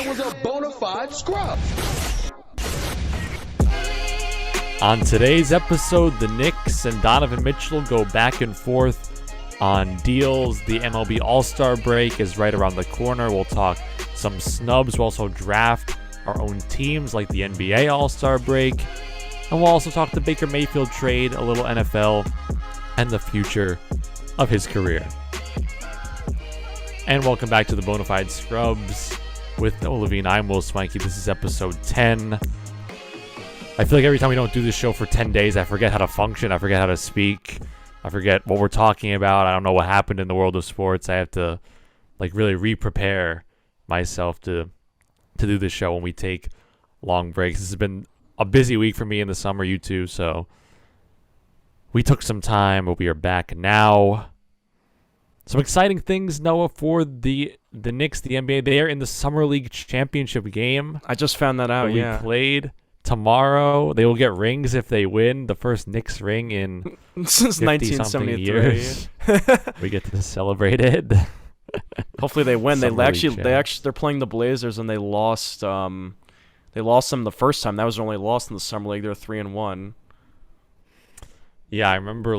man was a bona fide scrub. On today's episode, the Knicks and Donovan Mitchell go back and forth on deals. The MLB All Star break is right around the corner. We'll talk some snubs. We'll also draft our own teams like the NBA All Star break. And we'll also talk the Baker Mayfield trade, a little NFL, and the future of his career. And welcome back to the Bona Fide Scrubs with Levine. I'm Swankie. This is episode 10. I feel like every time we don't do this show for 10 days, I forget how to function. I forget how to speak. I forget what we're talking about. I don't know what happened in the world of sports. I have to really re-prepare myself to do this show when we take long breaks. This has been a busy week for me in the summer, you too. So we took some time, but we are back now. Some exciting things, Noah, for the Knicks, the NBA. They are in the Summer League Championship game. I just found that out, We played tomorrow. They will get rings if they win. The first Knicks ring in since 1973 years. We get to celebrate it. Hopefully they win. They're playing the Blazers and they lost. They lost them the first time. That was their only loss in the Summer League. They're 3-1. Yeah, I remember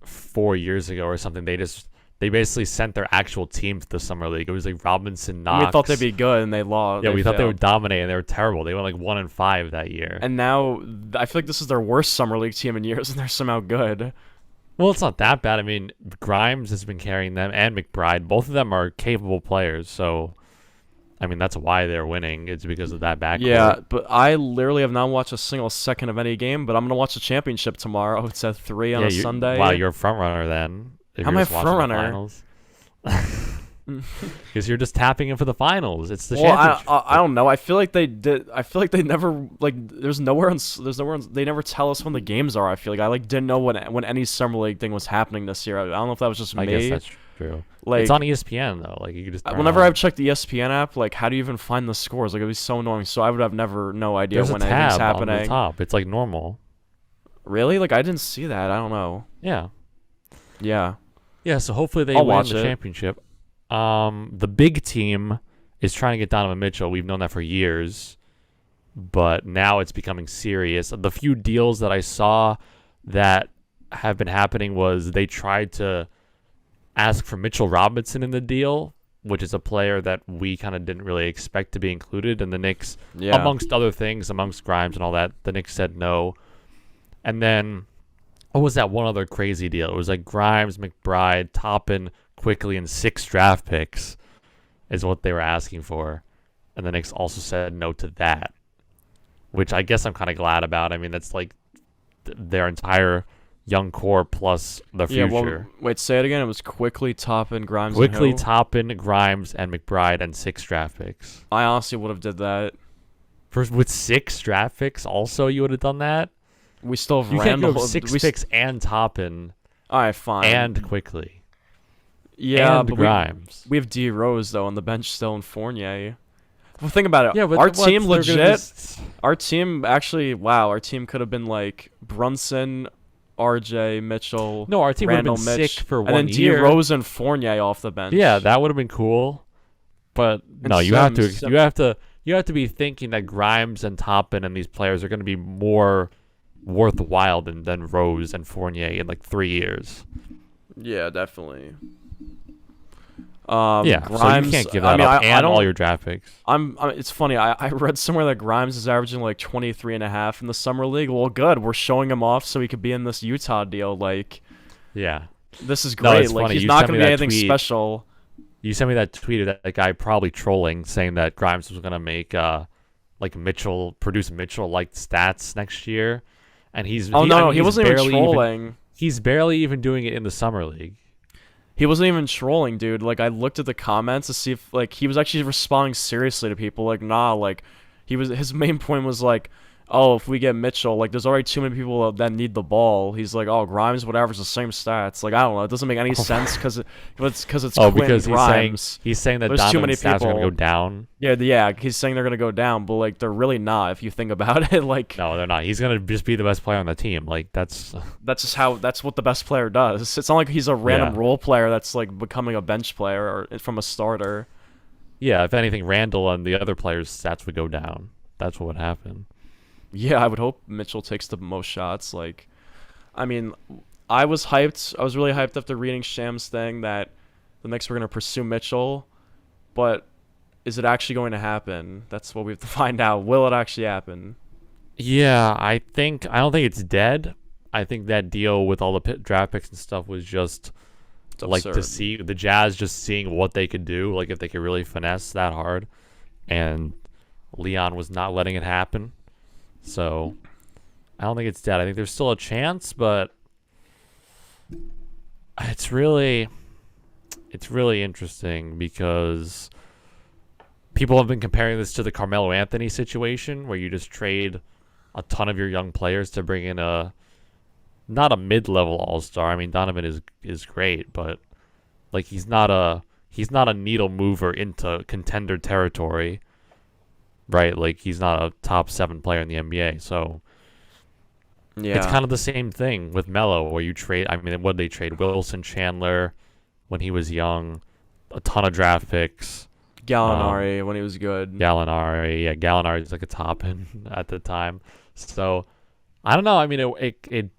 4 years ago or something. They basically sent their actual team to the Summer League. It was Robinson, Knox. We thought they'd be good, and they lost. Yeah, we thought they would dominate, and they were terrible. They went 1-5 that year. And now I feel like this is their worst Summer League team in years, and they're somehow good. Well, it's not that bad. I mean, Grimes has been carrying them, and McBride. Both of them are capable players, so I mean that's why they're winning. It's because of that backcourt. Yeah, but I literally have not watched a single second of any game. But I'm gonna watch the championship tomorrow. It's at 3 on a Sunday. Wow, you're a front runner then. How am I a front runner? Because you're just tapping in for the finals. It's the championship. I don't know. I feel like they did. I feel like they never There's nowhere. They never tell us when the games are. I feel like I didn't know when any Summer League thing was happening this year. I don't know if that was just me. I guess that's true. It's on ESPN though. You could just. Whenever I've checked the ESPN app, how do you even find the scores? It'd be so annoying. So I would have no idea when anything's happening. On the top. It's normal. Really? I didn't see that. I don't know. Yeah. Yeah. Yeah, so hopefully they win the championship. The big team is trying to get Donovan Mitchell. We've known that for years, but now it's becoming serious. The few deals that I saw that have been happening was they tried to ask for Mitchell Robinson in the deal, which is a player that we kind of didn't really expect to be included. And the Knicks, amongst other things, amongst Grimes and all that, the Knicks said no. And then what was that one other crazy deal? It was Grimes, McBride, Toppin, Quickly, and 6 draft picks is what they were asking for. And the Knicks also said no to that, which I guess I'm kind of glad about. I mean, that's their entire young core plus the future. Yeah, well, wait, say it again. It was Quickly, Toppin, Grimes, Quickly, and who? Toppin, Grimes, and McBride, and 6 draft picks. I honestly would have did that. With 6 draft picks also, you would have done that? We still have You Randall. can't go 6 picks and Toppin. All right, fine. And Quickly. Yeah, and but Grimes. We have D Rose though on the bench still in Fournier. Well, think about it. Yeah, but our team legit. Our team actually. Wow, our team could have been Brunson, RJ, Mitchell. No, our team would have been Mitch, sick for 1 year. And then D Rose and Fournier off the bench. Yeah, that would have been cool. But no, you have to be thinking that Grimes and Toppin and these players are going to be more worthwhile than Rose and Fournier in 3 years. Yeah, definitely. Yeah, Grimes, so you can't give that up and all your draft picks. It's funny. I read somewhere that Grimes is averaging 23.5 in the summer league. Well, good. We're showing him off so he could be in this Utah deal. Yeah, this is great. No, he's not going to be anything special. You sent me that tweet of that guy probably trolling, saying that Grimes was going to make Mitchell produce Mitchell-like stats next year, and he wasn't even trolling. He's barely even doing it in the summer league. He wasn't even trolling, dude. I looked at the comments to see if he was actually responding seriously to people. His main point was oh, if we get Mitchell, there's already too many people that need the ball. He's oh, Grimes would average the same stats. I don't know. It doesn't make any sense because it's because Grimes. he's saying that there's too many stats people are going to go down. Yeah. He's saying they're going to go down, but they're really not if you think about it. No, they're not. He's going to just be the best player on the team. That's what the best player does. It's not like he's a random role player that's becoming a bench player or from a starter. Yeah, if anything, Randall and the other players' stats would go down. That's what would happen. Yeah, I would hope Mitchell takes the most shots. Like, I mean, I was hyped. I was really hyped after reading Sham's thing that the Knicks were going to pursue Mitchell, but is it actually going to happen? That's what we have to find out. Will it actually happen? Yeah, I don't think it's dead. I think that deal with all the draft picks and stuff was just like to see the Jazz just seeing what they could do, like if they could really finesse that hard, and Leon was not letting it happen. So I don't think it's dead. I think there's still a chance, but it's really interesting because people have been comparing this to the Carmelo Anthony situation, where you just trade a ton of your young players to bring in not a mid-level all-star. I mean, Donovan is great, but like he's not a needle mover into contender territory, right? Like he's not a top 7 player in the NBA. So it's kind of the same thing with Melo, where you trade. I mean, what did they trade? Wilson Chandler when he was young, a ton of draft picks. Gallinari when he was good. Gallinari is like a top at the time. So I don't know. I mean, it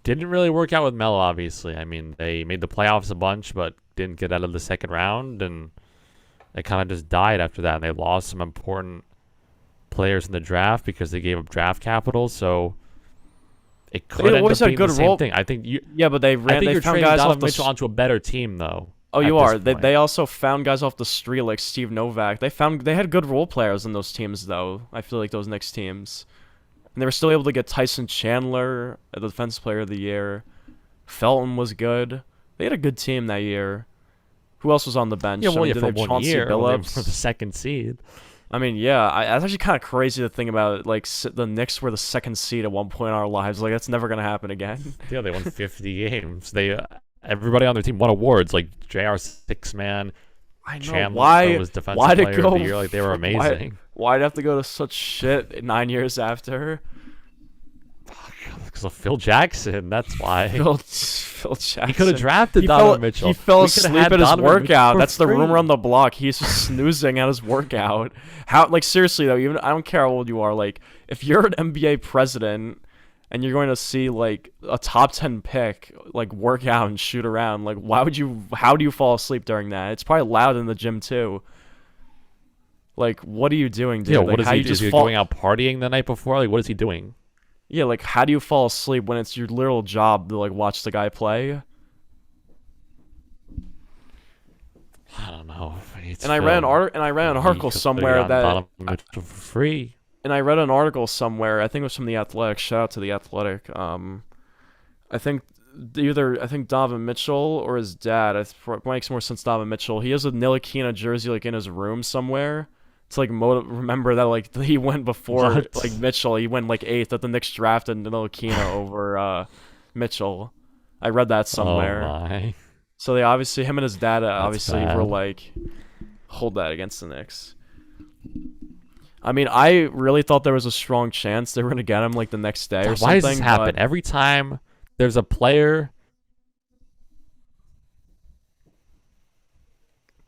didn't really work out with Melo, obviously. I mean, they made the playoffs a bunch, but didn't get out of the second round, and it kind of just died after that. And they lost some important players in the draft because they gave up draft capital. So it could end up being the same thing. I think but they found guys off Mitchell onto a better team, though. Oh, you are. They also found guys off the street like Steve Novak. They had good role players in those teams, though. I feel like those Knicks teams. And they were still able to get Tyson Chandler, the Defensive Player of the Year. Felton was good. They had a good team that year. Who else was on the bench? Yeah, well, for 1 year, for the second seed. I mean, yeah, that's actually kind of crazy to think about. Like, the Knicks were the second seed at one point in our lives. Like, that's never gonna happen again. Yeah, they won 50 games. Everybody on their team won awards, like JR Six-Man. I know. Chandler was Defensive Player of the Year. Like, they were amazing. Why'd have to go to such shit 9 years after? Because of Phil Jackson. That's why. Phil Jackson. He could have drafted Donovan Mitchell. He fell asleep at his workout. That's the rumor on the block. He's just snoozing at his workout. Like, seriously though, even I don't care how old you are. Like, if you're an NBA president and you're going to see like a top 10 pick like work out and shoot around, like how do you fall asleep during that? It's probably loud in the gym too. Like, what are you doing, dude? Yeah, like, what is he? Is he going out partying the night before? Like, what is he doing? Yeah, like, how do you fall asleep when it's your literal job to like watch the guy play? I don't know. I read an article somewhere that for free. And I read an article somewhere. I think it was from The Athletic. Shout out to The Athletic. I think Donovan Mitchell or his dad. It makes more sense. Donovan Mitchell. He has a Ntilikina jersey like in his room somewhere. To like remember that like he went before like Mitchell. He went like 8th at the Knicks drafted Ntilikina over Mitchell. I read that somewhere. Oh my. So they obviously him and his dad were like hold that against the Knicks. I mean, I really thought there was a strong chance they were gonna get him like the next day or something. Why does this happen every time? There's a player.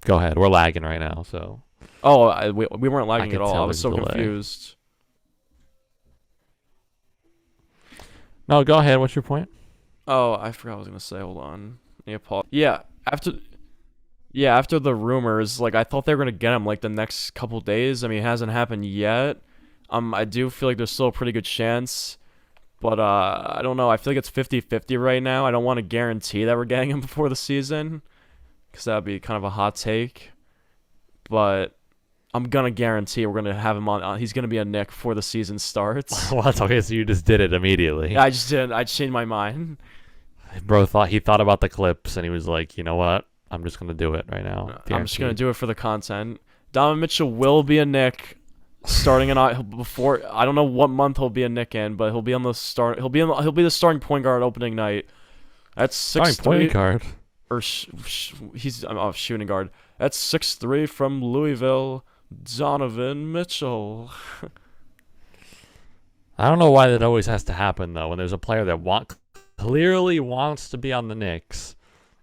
Go ahead. We're lagging right now, so. Oh, we weren't lagging at all. I was so confused. No, go ahead. What's your point? Oh, I forgot what I was gonna say. Hold on. Yeah, after the rumors, like I thought they were gonna get him like the next couple days. I mean, it hasn't happened yet. I do feel like there's still a pretty good chance, but I don't know. I feel like it's 50-50 right now. I don't want to guarantee that we're getting him before the season, because that would be kind of a hot take. But I'm gonna guarantee we're gonna have him on. He's gonna be a Knick before the season starts. Well, that's okay. So you just did it immediately. Yeah, I just did. I changed my mind. Bro thought about the clips and he was like, you know what? I'm just gonna do it right now. I'm just gonna do it for the content. Donovan Mitchell will be a Knick starting before. I don't know what month he'll be a Knick in, but he'll be on the start. He'll be the starting point guard opening night. That's 6'3". Starting point guard. Or he's shooting guard. That's 6'3" from Louisville. Donovan Mitchell. I don't know why that always has to happen though. When there's a player that clearly wants to be on the Knicks,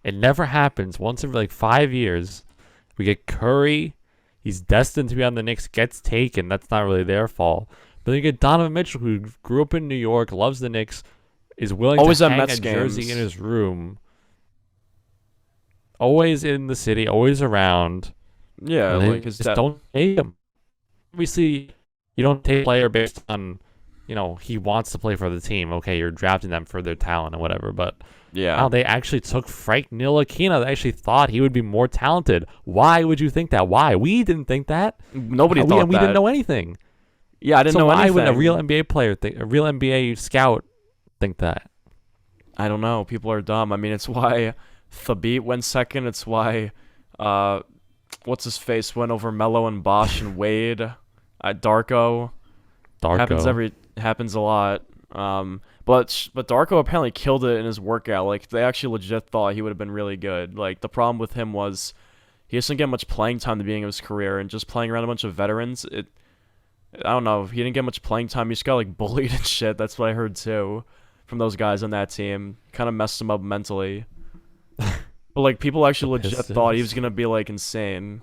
it never happens. Once every like 5 years, we get Curry. he's destined to be on the Knicks, gets taken. That's not really their fault. But then you get Donovan Mitchell, who grew up in New York, loves the Knicks, is willing always to at hang Mets a jersey games. in his room. Always in the city, always around. Yeah, like his just don't take him. Obviously, you don't take a player based on, he wants to play for the team. Okay, you're drafting them for their talent and whatever, but yeah, they actually took Frank Ntilikina. They actually thought he would be more talented. Why would you think that? Why? We didn't think that. Nobody thought that. We didn't know anything. Yeah, I didn't know anything. Why would a real NBA player a real NBA scout think that? I don't know. People are dumb. I mean, it's why Thabit went second. It's why, what's his face went over Melo and Bosch and Wade. Darko. Happens a lot. But Darko apparently killed it in his workout. Like, they actually legit thought he would have been really good. Like, the problem with him was he doesn't get much playing time at the beginning of his career, and just playing around a bunch of veterans, I don't know. He didn't get much playing time. He just got like bullied and shit. That's what I heard too from those guys on that team. Kind of messed him up mentally. But like people actually legit thought he was gonna be like insane.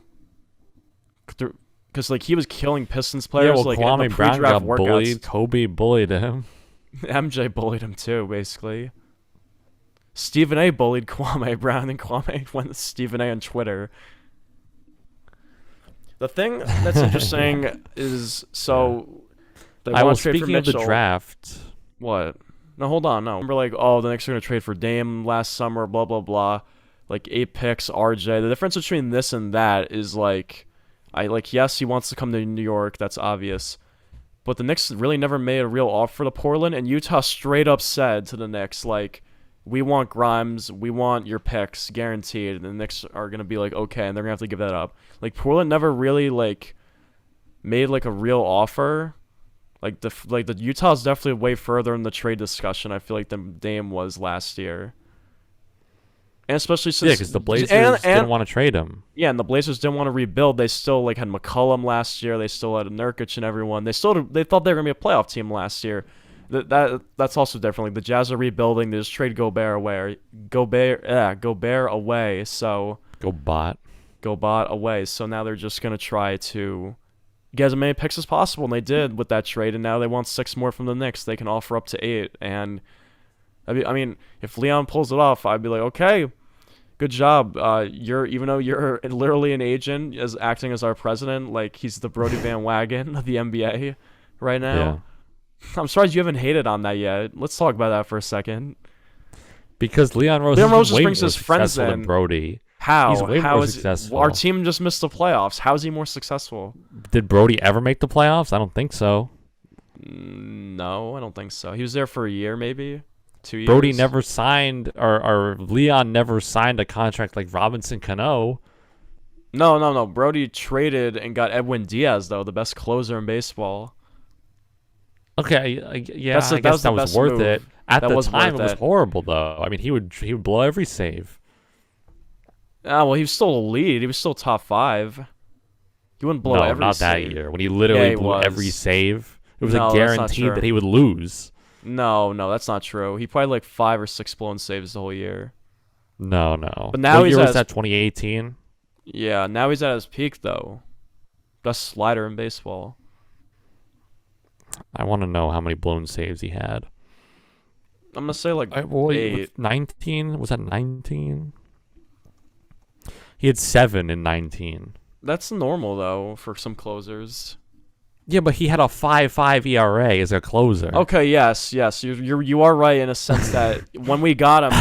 Because like he was killing Pistons players. Like Kwame in the Brown pre-draft got workouts. bullied. Kobe bullied him. MJ bullied him too, basically. Stephen A bullied Kwame Brown, and Kwame went to Stephen A on Twitter. The thing that's interesting is they want to trade for Mitchell. Speaking of the draft, what? No, hold on. No, remember like the Knicks are gonna trade for Dame last summer. Blah blah blah. Like 8 picks, RJ. The difference between this and that is yes, he wants to come to New York. That's obvious. But the Knicks really never made a real offer to Portland, and Utah straight up said to the Knicks like, we want Grimes, we want your picks, guaranteed. And the Knicks are going to be like, okay, and they're going to have to give that up. Like, Portland never really, made, a real offer. The Utah's definitely way further in the trade discussion, I feel like, than Dame was last year. And especially since... Yeah, because the Blazers didn't want to trade him. Yeah, and the Blazers didn't want to rebuild. They still, had McCollum last year. They still had Nurkic and everyone. They thought they were going to be a playoff team last year. That's also different. Like the Jazz are rebuilding. They just trade Gobert away. Gobert away. So Gobert away. So now they're just gonna try to get as many picks as possible, and they did with that trade. And now they want 6 more from the Knicks. They can offer up to 8. And I mean, if Leon pulls it off, I'd be like, okay, good job. Even though you're literally an agent, as acting as our president, like he's the Brody Van Wagon of the NBA right now. Yeah. I'm surprised you haven't hated on that yet. Let's talk about that for a second. Because Leon Rose just brings his friends in. Than Brody. How? He's way How more is successful. Our team just missed the playoffs. How is he more successful? Did Brody ever make the playoffs? I don't think so. No, I don't think so. He was there for a year, maybe 2 years. Brody never signed, or Leon never signed a contract like Robinson Cano. No. Brody traded and got Edwin Diaz, though, the best closer in baseball. Okay, yeah, I guess that was worth it. At the time, it was horrible, though. I mean, he would blow every save. Well, he was still a lead. He was still top 5. He wouldn't blow every not save. that year when he literally blew every save. It was a guarantee that he would lose. No, that's not true. He probably 5 or 6 blown saves the whole year. No. But now what year was that? 2018. Yeah, now he's at his peak though. Best slider in baseball. I want to know how many blown saves he had. I'm gonna say 8. 19? Was that 19? He had 7 in 19. That's normal though for some closers. Yeah, but he had a 5.5 ERA as a closer. Okay, yes. You are right in a sense that when we got him,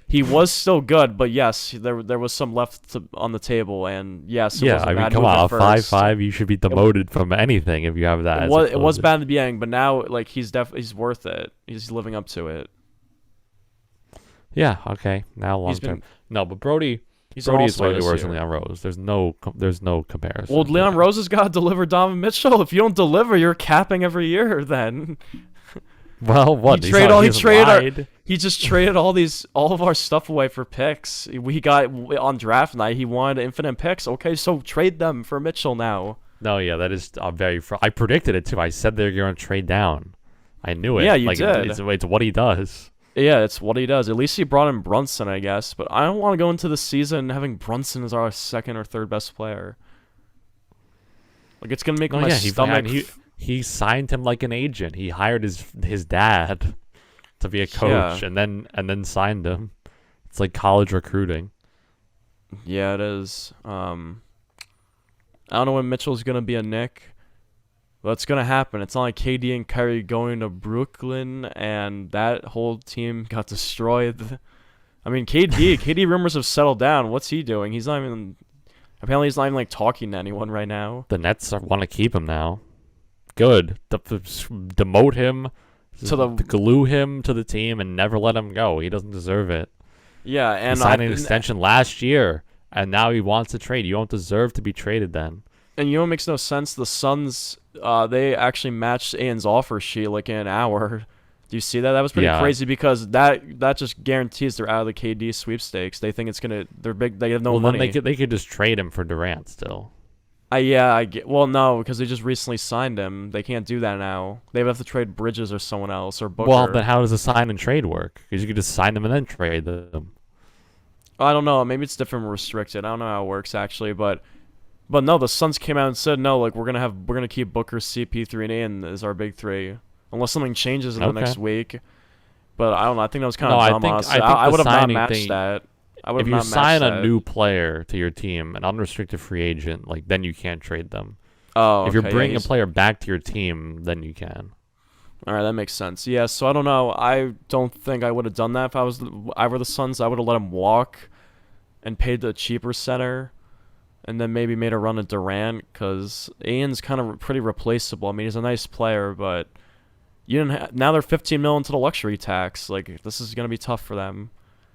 he was still good, but yes, there was some left on the table, and yes, it wasn't bad. Come on, a 5.5, you should be demoted from anything if you have that. It was bad in the beginning, but now he's worth it. He's living up to it. Yeah. Okay. Now long term. No, but Brody is slightly worse than Leon Rose. There's no comparison. Well, Leon Rose has got to deliver Donovan Mitchell. If you don't deliver, you're capping every year. Then. Well, what? He just traded all of our stuff away for picks. We got on draft night. He wanted infinite picks. Okay, so trade them for Mitchell now. No, yeah, that is I predicted it too. I said they're going to trade down. I knew it. Yeah, you did. It's what he does. Yeah, it's what he does. At least he brought in Brunson, I guess. But I don't want to go into the season having Brunson as our second or third best player. Like, it's gonna make No, my yeah, stomach. he signed him like an agent. He hired his dad to be a coach, and then signed him. It's like college recruiting. Yeah, it is. I don't know when Mitchell's gonna be a Knick. But it's gonna happen. It's not like KD and Kyrie going to Brooklyn and that whole team got destroyed. I mean, KD rumors have settled down. What's he doing? Apparently he's not even like talking to anyone right now. The Nets want to keep him now. Good. Demote him, glue him to the team, and never let him go. He doesn't deserve it. Yeah, and he signed an extension last year, and now he wants to trade. You don't deserve to be traded then. And you know what makes no sense? The Suns, they actually matched Aiden's offer sheet like in an hour. Do you see that? That was pretty crazy because that just guarantees they're out of the KD sweepstakes. They think they're big. They have no money. Then they could just trade him for Durant still. I get. Well, no, because they just recently signed him. They can't do that now. They would have to trade Bridges or someone else or Booker. Well, then how does the sign and trade work? Because you could just sign them and then trade them. I don't know. Maybe it's different, restricted. I don't know how it works actually, but no, the Suns came out and said no. Like we're gonna keep Booker, CP3, and Aiden as our big three, unless something changes in the next week. But I don't know. I think that was kind of dumb. Honestly, I would have not matched that. If you sign a new player to your team, an unrestricted free agent, like then you can't trade them. Oh, if you're bringing a player back to your team, then you can. All right, that makes sense. Yeah, so I don't know. I don't think I would have done that if I were the Suns. I would have let him walk and paid the cheaper center, and then maybe made a run at Durant because Ian's kind of pretty replaceable. I mean, he's a nice player, but now they're $15 million into the luxury tax. Like this is gonna be tough for them.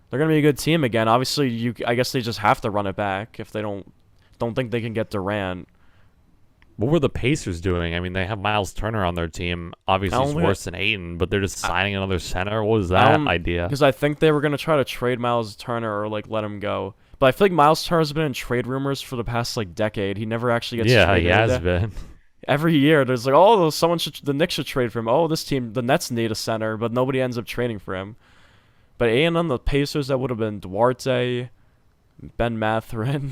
They're gonna be a good team again. Obviously, I guess they just have to run it back if they don't think they can get Durant. What were the Pacers doing? I mean, they have Miles Turner on their team. Obviously, he's worse than Ayton, but they're just signing another center. What was that idea? Because I think they were gonna try to trade Miles Turner or like let him go. But I feel like Miles Turner's been in trade rumors for the past like decade. He never actually gets traded. Yeah, he has been. Every year, there's like, the Knicks should trade for him. Oh, this team, the Nets need a center, but nobody ends up trading for him. But on the Pacers, that would have been Duarte, Ben Mathurin,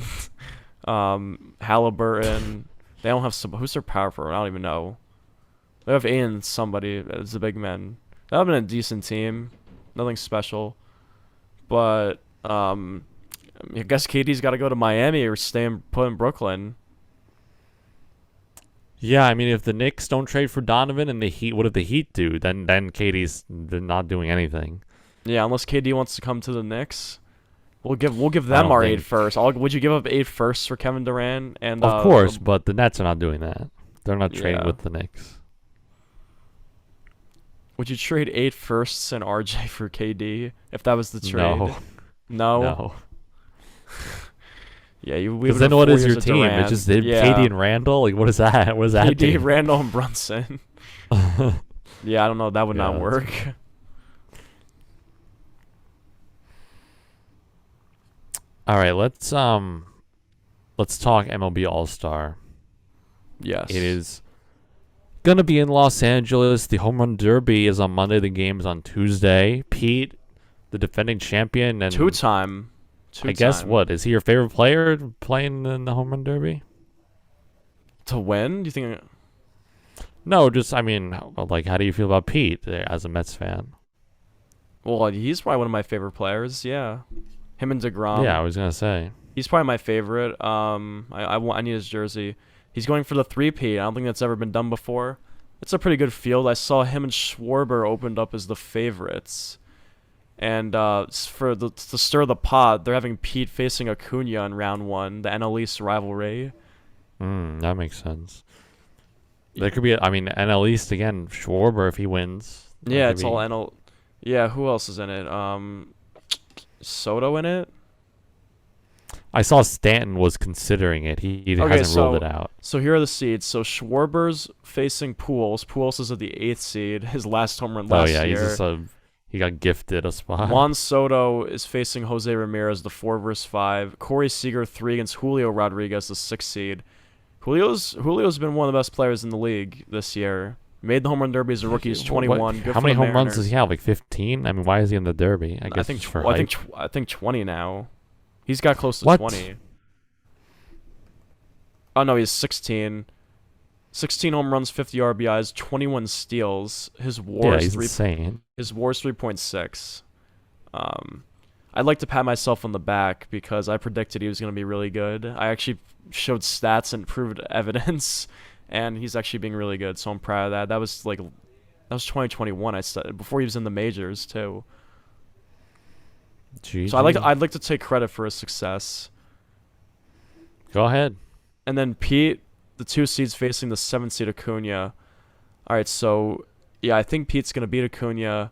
Halliburton. They don't have who's their power forward? I don't even know. They have somebody as a big man. That would have been a decent team. Nothing special. But I guess KD's got to go to Miami or put in Brooklyn. Yeah, I mean, if the Knicks don't trade for Donovan and the Heat, what if the Heat do? Then they're not doing anything. Yeah, unless KD wants to come to the Knicks, we'll give them our 8 first. Would you give up 8 firsts for Kevin Durant? And of course, but the Nets are not doing that. They're not trading with the Knicks. Would you trade 8 firsts and RJ for KD if that was the trade? No. Yeah, because then what is your team? It's just KD and Randall. Like, what is that? What is that? KD, team? Randall, and Brunson. Yeah, I don't know. That would not work. All right, let's talk MLB All Star. Yes. It is gonna be in Los Angeles. The Home Run Derby is on Monday. The game is on Tuesday. Pete, the defending champion and two-time. I guess what is he your favorite player playing in the Home Run Derby? To win? Do you think? No, just I mean, like, how do you feel about Pete as a Mets fan? Well, he's probably one of my favorite players. Yeah. Him and DeGrom. Yeah, I was gonna say he's probably my favorite. I need his jersey. He's going for the 3-peat. I don't think that's ever been done before. It's a pretty good field. I saw him and Schwarber opened up as the favorites, and to stir the pot, they're having Pete facing Acuna in round 1, the NL East rivalry. That makes sense. There could be, NL East again. Schwarber if he wins. Yeah, it's all NL. Yeah, who else is in it? Soto in it? I saw Stanton was considering it. He hasn't ruled it out. So here are the seeds. So Schwarber's facing Pujols. Pujols is at the 8th seed. His last home run last year. He got gifted a spot. Juan Soto is facing Jose Ramirez, the 4 versus 5. Corey Seager 3 against Julio Rodriguez, the 6th seed. Julio's been one of the best players in the league this year. Made the home run derby as a rookie. He's 21. How many home runs does he have? Like 15? I mean, why is he in the derby? I think 20 now. He's got close to 20. Oh no, he's 16. 16 home runs, 50 RBIs, 21 steals. His WAR is insane. His WAR is 3.6. I'd like to pat myself on the back because I predicted he was going to be really good. I actually showed stats and proved evidence, and he's actually being really good. So I'm proud of that. That was 2021. I said before he was in the majors too. GG. So I'd like to take credit for his success. Go ahead. And then Pete, the 2 seeds facing the 7 seed Acuna. All right, so yeah, I think Pete's gonna beat Acuna,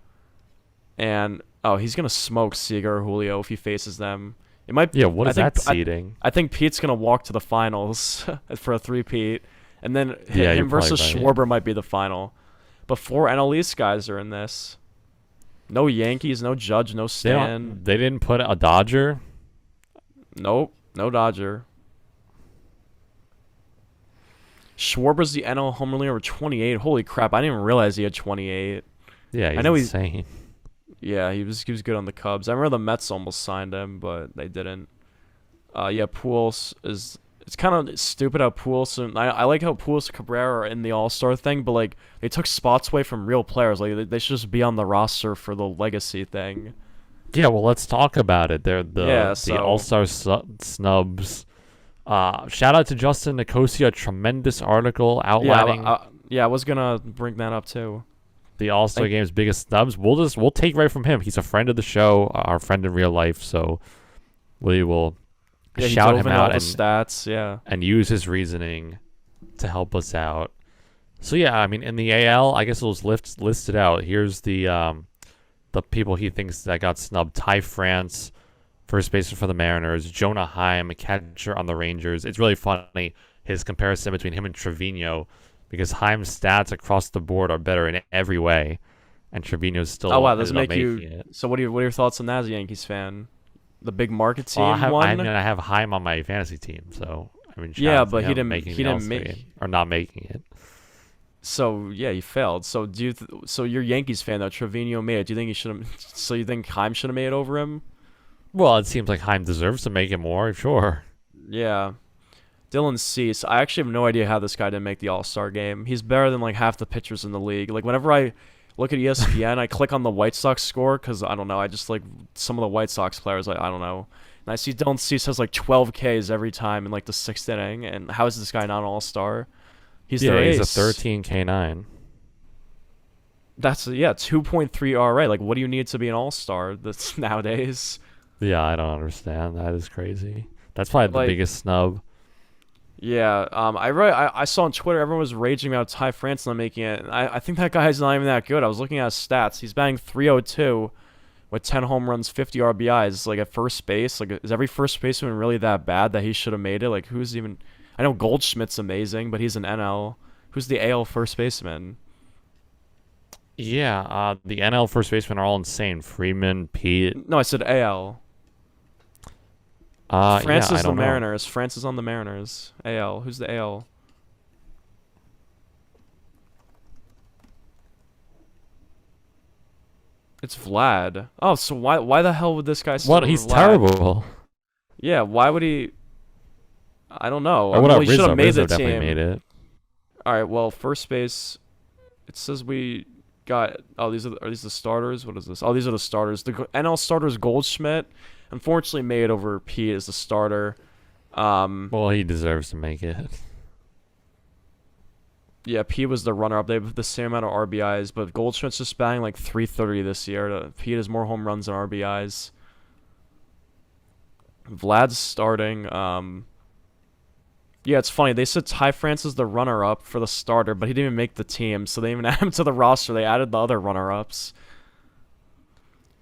and he's gonna smoke Seager or Julio if he faces them. It might. Yeah, what is that seeding? I think Pete's gonna walk to the finals for a 3-peat, and then Yeah, him versus right. Schwarber might be the final. But 4 NL East guys are in this. No Yankees, no Judge, no Stan. They didn't put a Dodger? Nope, no Dodger. Schwarber's the NL home run leader with 28. Holy crap, I didn't even realize he had 28. Yeah, he's insane. Yeah, he was good on the Cubs. I remember the Mets almost signed him, but they didn't. Yeah, Pujols is... It's kind of stupid how Pujols... And I like how Pujols and Cabrera are in the All-Star thing, but, like, they took spots away from real players. Like, they should just be on the roster for the legacy thing. Yeah, well, let's talk about it. They're the All-Star Snubs. Shout out to Justin Nicosia, a tremendous article outlining... I was going to bring that up, too. The All-Star Game's biggest snubs. We'll take right from him. He's a friend of the show, our friend in real life, so we will shout him out and stats, and use his reasoning to help us out. So yeah, I mean, in the AL, I guess it was listed out. Here's the people he thinks that got snubbed: Ty France, first baseman for the Mariners; Jonah Heim, catcher on the Rangers. It's really funny, his comparison between him and Trevino, because Heim's stats across the board are better in every way, and Trevino's still. Oh wow, doesn't make you. It. So what are your thoughts on that as a Yankees fan? The big market team won. I have Heim on my fantasy team, so I mean. Yeah, but he didn't make or not making it. So yeah, he failed. So so you're a Yankees fan though. Trevino made it. Do you think he should have? So you think Heim should have made it over him? Well, it seems like Heim deserves to make it more. Sure. Yeah. Dylan Cease, I actually have no idea how this guy didn't make the All-Star game. He's better than like half the pitchers in the league. Like whenever I look at ESPN, I click on the White Sox score because I don't know. I just like some of the White Sox players. I don't know. And I see Dylan Cease has like 12 Ks every time in like the 6th inning. And how is this guy not an All-Star? He's their ace. He's a 13 K9. That's 2.3 ERA. Like what do you need to be an All-Star? That's nowadays. Yeah, I don't understand. That is crazy. That's probably the biggest snub. Yeah, I saw on Twitter everyone was raging about Ty France not making it. I think that guy's not even that good. I was looking at his stats. He's batting .302 with 10 home runs, 50 RBIs. Like at first base, like is every first baseman really that bad that he should have made it? Like who's even? I know Goldschmidt's amazing, but he's an NL. Who's the AL first baseman? Yeah, the NL first basemen are all insane. Freeman, Pete. No, I said AL. France is the Mariners. France is on the Mariners. AL. Who's the AL? It's Vlad. Oh, so why the hell would this guy? What? He's terrible. Yeah. Why would he? I don't know. He should have made the team. Made it. All right. Well, first base. It says we got. Oh, are these the starters? What is this? Oh, these are the starters. The NL starters: Goldschmidt. Unfortunately, made over Pete as the starter. Well, he deserves to make it. Yeah, Pete was the runner-up. They have the same amount of RBIs, but Goldschmidt's just batting like .330 this year. Pete has more home runs than RBIs. Vlad's starting. Yeah, it's funny. They said Ty France is the runner-up for the starter, but he didn't even make the team, so they even added him to the roster. They added the other runner-ups.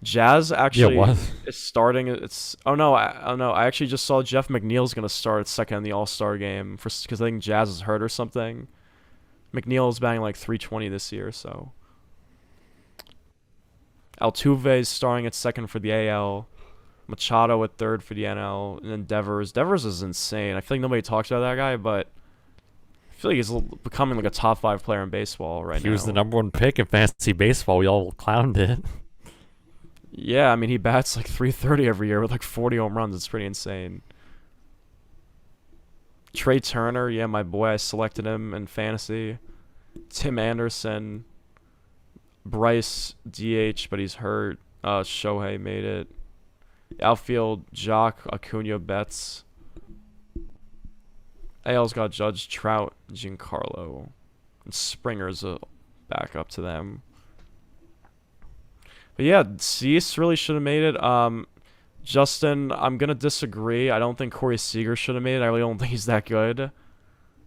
Jazz actually is starting. I actually just saw Jeff McNeil's gonna start second in the All-Star game because I think Jazz is hurt or something. McNeil is batting like .320 this year, so. Altuve is starting at second for the AL. Machado at third for the NL, and then Devers. Devers is insane. I feel like nobody talks about that guy, but I feel like he's becoming like a top 5 player in baseball right now. He was the #1 pick in fantasy baseball. We all clowned it. Yeah, I mean, he bats like .330 every year with like 40 home runs. It's pretty insane. Trey Turner, yeah, my boy, I selected him in fantasy. Tim Anderson. Bryce, DH, but he's hurt. Shohei made it. Outfield, Jock, Acuna, Betts. AL's got Judge, Trout, Giancarlo. And Springer's a backup to them. But yeah, Cease really should have made it. Justin, I'm going to disagree. I don't think Corey Seager should have made it. I really don't think he's that good.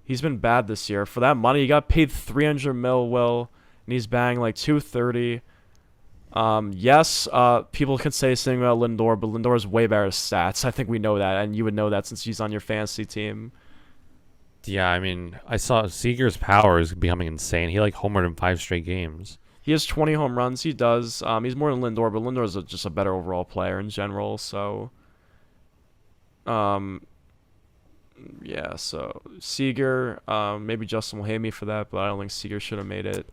He's been bad this year. For that money, he got paid $300 million, Will, and he's banging like 230. Yes, people can say something about Lindor, but Lindor has way better stats. I think we know that, and you would know that since he's on your fantasy team. Yeah, I mean, I saw Seager's power is becoming insane. He like homered in 5 straight games. He has 20 home runs. He does. He's more than Lindor, but Lindor is just a better overall player in general. So, yeah. So Seager, maybe Justin will hate me for that, but I don't think Seager should have made it.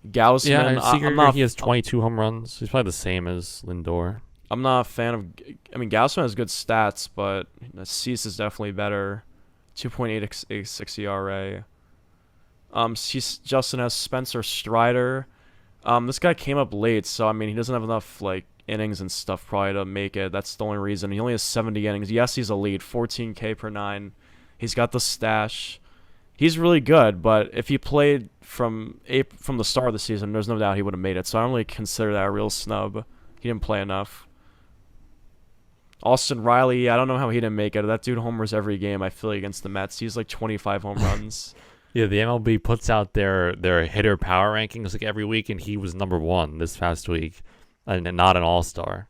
Gausman, yeah, Seager, he has 22 home runs. He's probably the same as Lindor. I'm not a fan of. I mean, Gausman has good stats, but Cease is definitely better. 2.86 ERA. Justin has Spencer Strider. This guy came up late, so I mean he doesn't have enough like innings and stuff probably to make it. That's the only reason. He only has 70 innings. Yes, he's elite, 14K per 9. He's got the stash. He's really good, but if he played from the start of the season, there's no doubt he would have made it. So I don't really consider that a real snub. He didn't play enough. Austin Riley, I don't know how he didn't make it. That dude homers every game, I feel, against the Mets. He's like 25 home runs. Yeah, the MLB puts out their hitter power rankings like every week, and he was number 1 this past week, and not an all-star.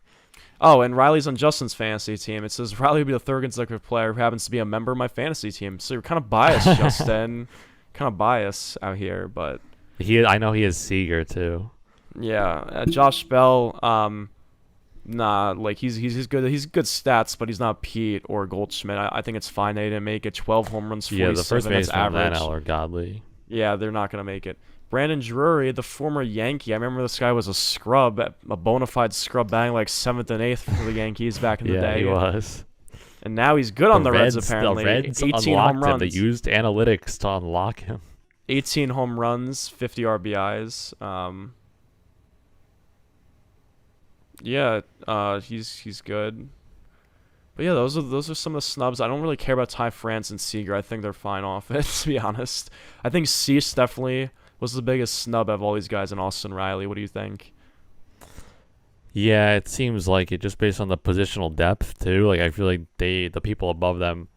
Oh, and Riley's on Justin's fantasy team. It says Riley will be the 3rd consecutive player who happens to be a member of my fantasy team. So you're kind of biased, Justin. Kind of biased out here, but I know he has Seager too. Yeah, Josh Bell. Nah, like he's good. He's good stats, but he's not Pete or Goldschmidt. I think it's fine they didn't make it. 12 home runs, 47. Yeah, the first baseman average. are godly. Yeah, they're not gonna make it. Brandon Drury, the former Yankee. I remember this guy was a scrub, a bona fide scrub, batting like 7th and 8th for the Yankees back in the day. Yeah, he was. And now he's good on the Reds apparently. The Reds 18 home runs. They used analytics to unlock him. 18 home runs, 50 RBIs. Yeah, he's good. But yeah, those are some of the snubs. I don't really care about Ty France and Seager. I think they're fine off it, to be honest. I think Cease definitely was the biggest snub of all these guys, and Austin Riley. What do you think? Yeah, it seems like it, just based on the positional depth too. Like I feel like the people above them,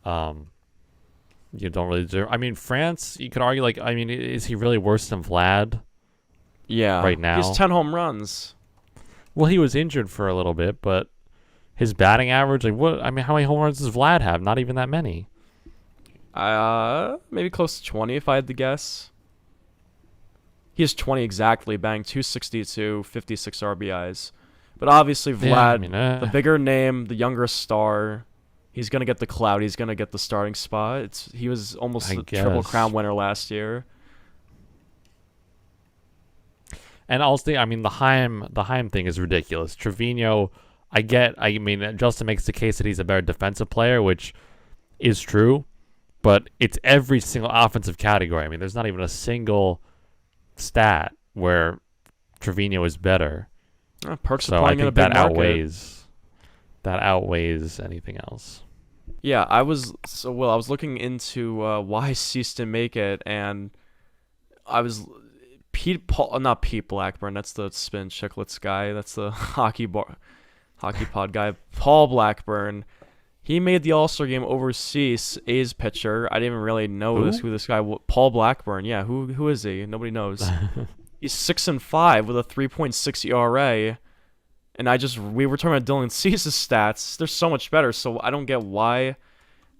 you don't really deserve. I mean, France, you could argue like, I mean, is he really worse than Vlad? Yeah, right now he has 10 home runs. Well, he was injured for a little bit, but his batting average, like what? I mean, how many home runs does Vlad have? Not even that many. Maybe close to 20 if I had to guess. He has 20 exactly, banged 262, 56 RBIs. But obviously Vlad, the bigger name, the younger star, he's going to get the clout. He's going to get the starting spot. He was almost a Triple Crown winner last year. And also, I mean, the Heim thing is ridiculous. Trevino, I mean, Justin makes the case that he's a better defensive player, which is true. But it's every single offensive category. I mean, there's not even a single stat where Trevino is better. Perks so of playing I think in a big that market. outweighs anything else. Yeah, I was looking into why Cease didn't make it, and I was not Pete Blackburn. That's the Spin Chicklets guy. That's the hockey pod guy. Paul Blackburn. He made the All-Star game overseas. A's pitcher. I didn't even really know who this guy was. Paul Blackburn. Yeah, who is he? Nobody knows. He's 6-5 with a 3.6 ERA. And we were talking about Dylan Cease's stats. They're so much better. So I don't get why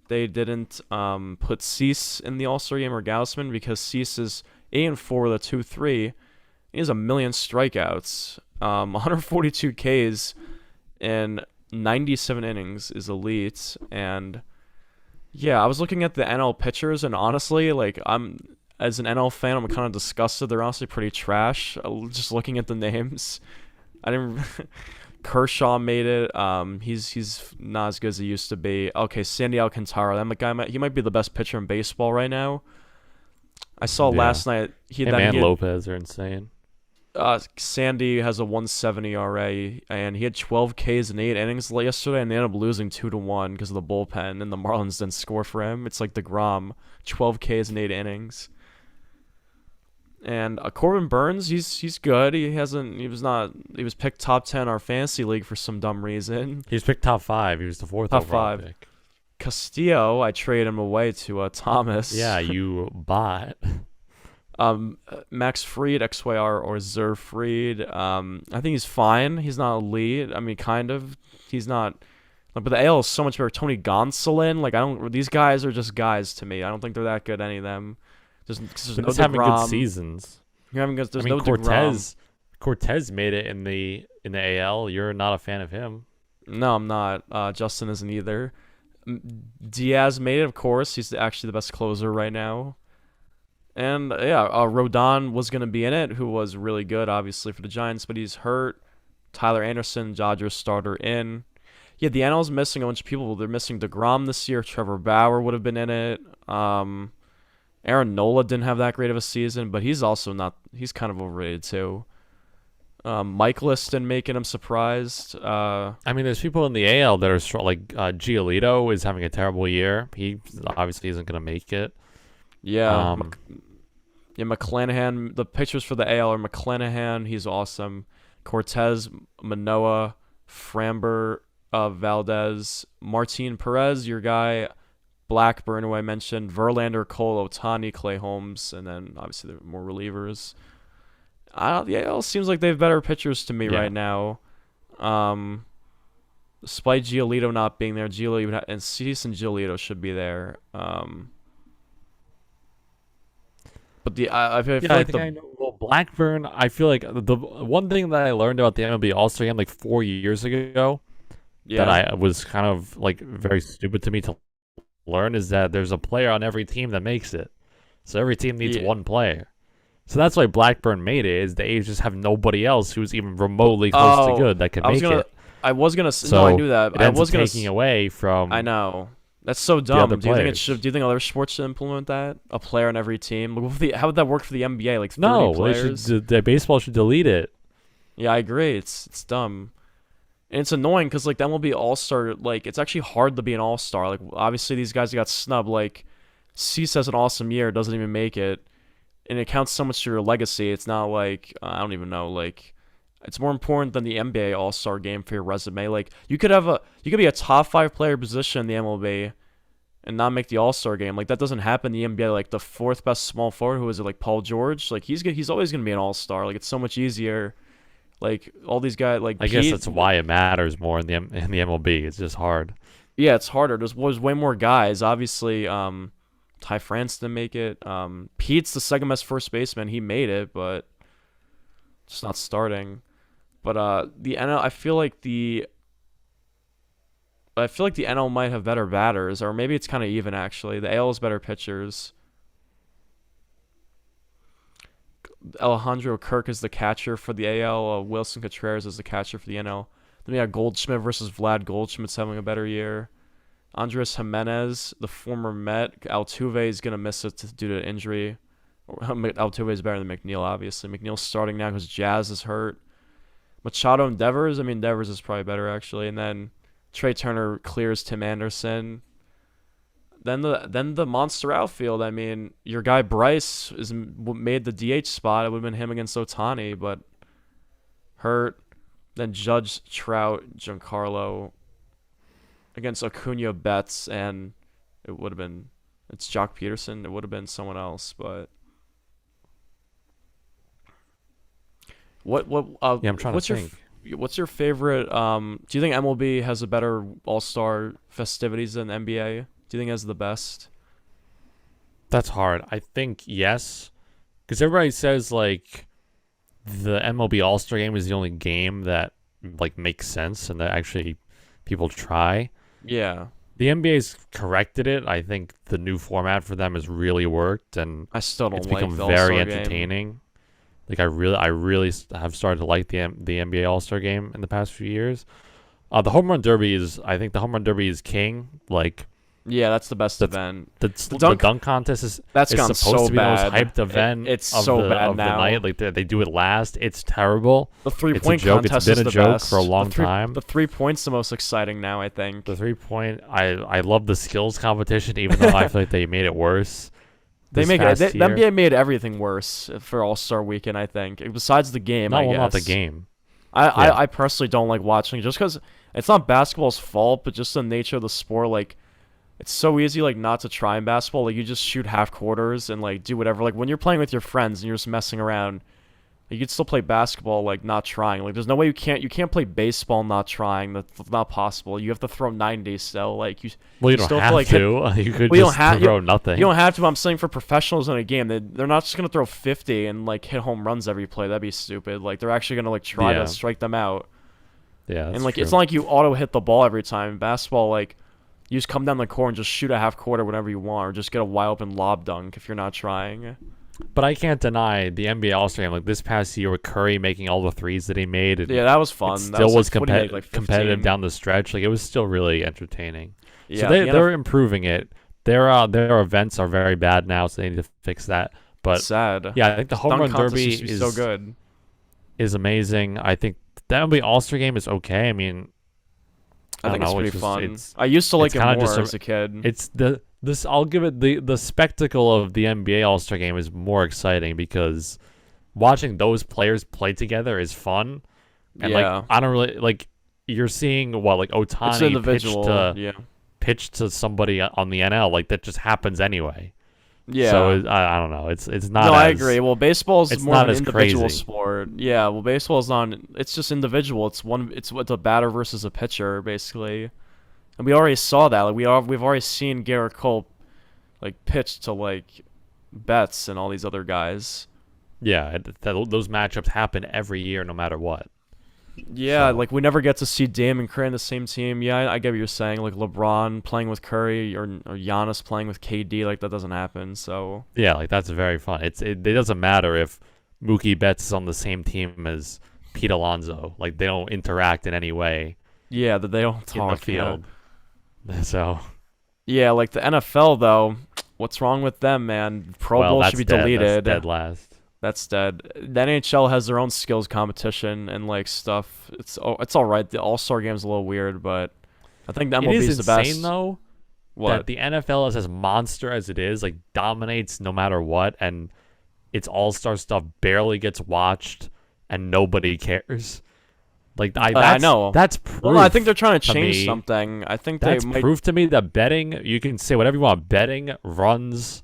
they didn't put Cease in the All-Star game or Gausman, because Cease is 8-4 with a 2.3. He has a million strikeouts, 142 Ks, and 97 innings is elite. And yeah, I was looking at the NL pitchers, and honestly, like, as an NL fan, I'm kind of disgusted. They're honestly pretty trash. Just looking at the names, Kershaw made it. He's not as good as he used to be. Okay, Sandy Alcantara. That guy he might be the best pitcher in baseball right now. I saw last night. Lopez are insane. Sandy has a 1.70 ERA, and he had 12 Ks in 8 innings yesterday, and they ended up losing 2-1 because of the bullpen, and the Marlins didn't score for him. It's like DeGrom, 12 Ks in 8 innings. And Corbin Burns, he's good. He was picked top 10 in our fantasy league for some dumb reason. He was picked top 5. He was the 4th overall pick. Castillo, I traded him away to Thomas. Yeah, you bought. Max Fried, XYR or Zer Fried. I think he's fine. He's not elite. I mean, kind of. He's not. But the AL is so much better. Tony Gonsolin, these guys are just guys to me. I don't think they're that good, any of them. There's no DeGrom. Having good seasons. There's no DeGrom. Cortez made it in the AL. You're not a fan of him. No, I'm not. Justin isn't either. Diaz made it, of course. He's actually the best closer right now. And Rodon was going to be in it, who was really good, obviously, for the Giants, but he's hurt. Tyler Anderson, Dodgers starter, in. Yeah, the NL's missing a bunch of people. They're missing DeGrom this year. Trevor Bauer would have been in it. Aaron Nola didn't have that great of a season, but he's also not. He's kind of overrated too. Mike Liston making him surprised. I mean, there's people in the AL that are strong. Like Giolito is having a terrible year. He obviously isn't going to make it. Yeah. McClanahan. The pitchers for the AL are McClanahan. He's awesome. Cortez, Manoah, Framber, Valdez, Martin Perez, your guy. Blackburn, who I mentioned, Verlander, Cole, Ohtani, Clay Holmes, and then obviously there are more relievers. The AL seems like they have better pitchers to me right now. Despite Giolito not being there, and Cease and Giolito should be there. But I feel like Blackburn. I feel like the one thing that I learned about the MLB All Star game like 4 years ago, that I was kind of like very stupid to me to learn, is that there's a player on every team that makes it. So every team needs one player. So that's why Blackburn made it, is the A's just have nobody else who's even remotely close to good that could make it. I was going to... No, I knew that. I was going to... taking away from... I know. That's so dumb. Do you think other sports should implement that? A player on every team? How would that work for the NBA? Like 30 players? The baseball should delete it. Yeah, I agree. It's dumb. And it's annoying because, like, the MLB All-Star, like, it's actually hard to be an All-Star. Like, obviously, these guys got snubbed. Like, Cease has an awesome year, doesn't even make it. And it counts so much to your legacy. It's not like, I don't even know, like, it's more important than the NBA All-Star game for your resume. Like, you could be a top 5 player position in the MLB and not make the All-Star game. Like, that doesn't happen in the NBA. Like, the 4th best small forward, who is it, like, Paul George? Like, he's always going to be an All-Star. Like, it's so much easier. Like, all these guys, like, I guess that's why it matters more in the MLB. It's just hard. Yeah, it's harder. There's way more guys. Obviously, Ty France didn't make it. Pete's the second best first baseman. He made it, but just not starting. But the NL, I feel like the NL might have better batters, or maybe it's kind of even actually. The AL is better pitchers. Alejandro Kirk is the catcher for the AL. Wilson Contreras is the catcher for the NL. Then we got Goldschmidt versus Vlad. Goldschmidt's having a better year. Andres Jimenez, the former Met. Altuve is going to miss it due to injury. Altuve is better than McNeil, obviously. McNeil's starting now because Jazz is hurt. Machado and Devers. I mean, Devers is probably better, actually. And then Trey Turner clears Tim Anderson. Then the monster outfield. I mean, your guy Bryce made the DH spot. It would have been him against Ohtani, but hurt. Then Judge, Trout, Giancarlo against Acuna, Betts, and it's Jock Peterson. It would have been someone else, but I'm trying to think. What's your favorite? Do you think MLB has a better All-Star festivities than NBA? Do you think it has the best? That's hard. I think yes, because everybody says like the MLB All-Star Game is the only game that like makes sense and that actually people try. Yeah. The NBA's corrected it. I think the new format for them has really worked, and I still don't it's like become the very All-Star entertaining. Game. Like I really have started to like the NBA All Star Game in the past few years. The home run derby I think the home run derby is king. Like, yeah, that's the best event. The dunk contest is gone supposed so to be bad. the most hyped event. It's so bad of now. the night. Like they do it last. It's terrible. The 3-point it's a joke. contest It's been is a the joke best. for a long time. The 3-point's the most exciting now, I think. The 3-point. I love the skills competition, even though I feel like they made it worse. The NBA made everything worse for All Star Weekend, I think. Besides the game, I guess. Not the game. I personally don't like watching just because it's not basketball's fault, but just the nature of the sport. Like, it's so easy, like, not to try in basketball. Like, you just shoot half quarters and, like, do whatever. Like, when you're playing with your friends and you're just messing around, you can still play basketball, like, not trying. Like, there's no way you can't play baseball not trying. That's not possible. You have to throw 90 still. Like, you don't still have to. You could just throw nothing. You don't have to. I'm saying for professionals in a game, they're not just going to throw 50 and, like, hit home runs every play. That'd be stupid. Like, they're actually going to, like, try to strike them out. Yeah, and, like, true. It's not like you auto-hit the ball every time. Basketball, like, you just come down the court and just shoot a half quarter whenever you want, or just get a wide open lob dunk if you're not trying. But I can't deny the NBA All Star Game. Like this past year with Curry making all the threes that he made. Yeah, that was fun. It still was like competitive down the stretch. Like it was still really entertaining. Yeah, so they're improving it. Their events are very bad now, so they need to fix that. But sad. Yeah, I think the home run derby is so good. Is amazing. I think the NBA All Star Game is okay. I mean, I think it's pretty fun. I used to like it more as a kid. It's I'll give it the spectacle of the NBA All Star Game is more exciting because watching those players play together is fun. And like I don't really like you're seeing like Ohtani pitch to somebody on the NL, like that just happens anyway. Yeah. So I don't know. It's not. No, I agree. Well, baseball's more of an individual crazy. sport. Yeah. Well, baseball's not. It's just individual. It's a batter versus a pitcher basically, and we already saw that. Like we've already seen Garrett Cole, like pitch to like Betts and all these other guys. Yeah, those matchups happen every year, no matter what. Yeah, like we never get to see Dame and Curry in the same team. Yeah, I get what you're saying. Like LeBron playing with Curry or Giannis playing with KD, like that doesn't happen. So yeah, like that's very fun. It doesn't matter if Mookie Betts is on the same team as Pete Alonso. Like they don't interact in any way. Yeah, that they don't talk in the field. Yeah. So yeah, like the NFL though, what's wrong with them, man? Pro Bowl should be deleted. That's dead last. That's dead. The NHL has their own skills competition and like stuff. It's all right. The All Star Game's a little weird, but I think the MLB is the best. It is insane though. What? That the NFL is as monster as it is, like dominates no matter what, and its All Star stuff barely gets watched, and nobody cares. Like I know that's proof. Well, I think they're trying to change something. I think that's proof to me that betting. You can say whatever you want. Betting runs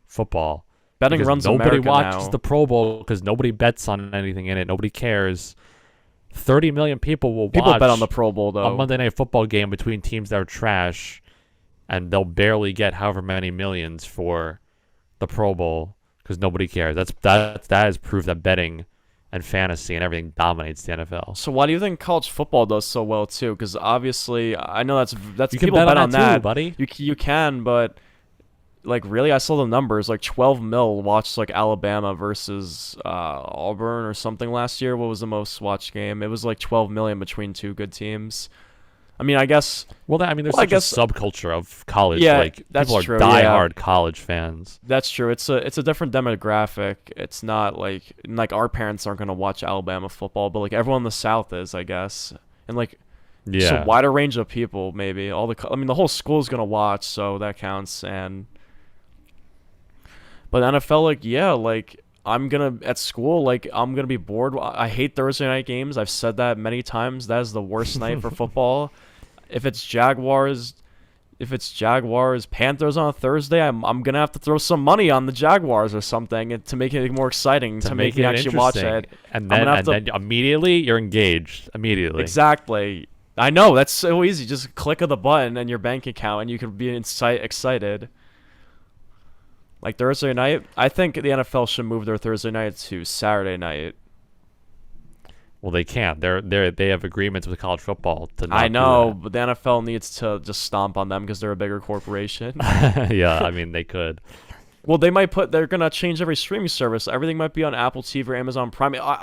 football. Betting runs nobody America watches now. the Pro Bowl because nobody bets on anything in it. Nobody cares. 30 million people will watch bet on the Pro Bowl though. A Monday Night Football game between teams that are trash, and they'll barely get however many millions for the Pro Bowl because nobody cares. That is proof that betting and fantasy and everything dominates the NFL. So why do you think college football does so well too? Because obviously I know that's you people can bet on that too, buddy. You can, but. Like, really? I saw the numbers. Like, 12 mil watched, like, Alabama versus Auburn or something last year. What was the most watched game? It was, like, 12 million between two good teams. I mean, I guess... Well, there's such a subculture of college. Yeah, like, that's people are true, diehard college fans. That's true. It's a different demographic. It's not, like our parents aren't going to watch Alabama football, but, like, everyone in the South is, I guess. And, like... Yeah. Just a wider range of people, maybe. The whole school is going to watch, so that counts, and... But NFL, like, yeah, like, I'm going to, at school, like, I'm going to be bored. I hate Thursday night games. I've said that many times. That is the worst night for football. If it's Jaguars, Panthers on a Thursday, I'm going to have to throw some money on the Jaguars or something to make it more exciting, to make me actually watch it. And then immediately, you're engaged. Immediately. Exactly. I know. That's so easy. Just click of the button and your bank account, and you can be excited. Like Thursday night, I think the NFL should move their Thursday night to Saturday night. Well, they can't. They have agreements with college football to not I know, do that. But the NFL needs to just stomp on them because they're a bigger corporation. Yeah, I mean they could. Well, they're gonna change every streaming service. Everything might be on Apple TV or Amazon Prime. All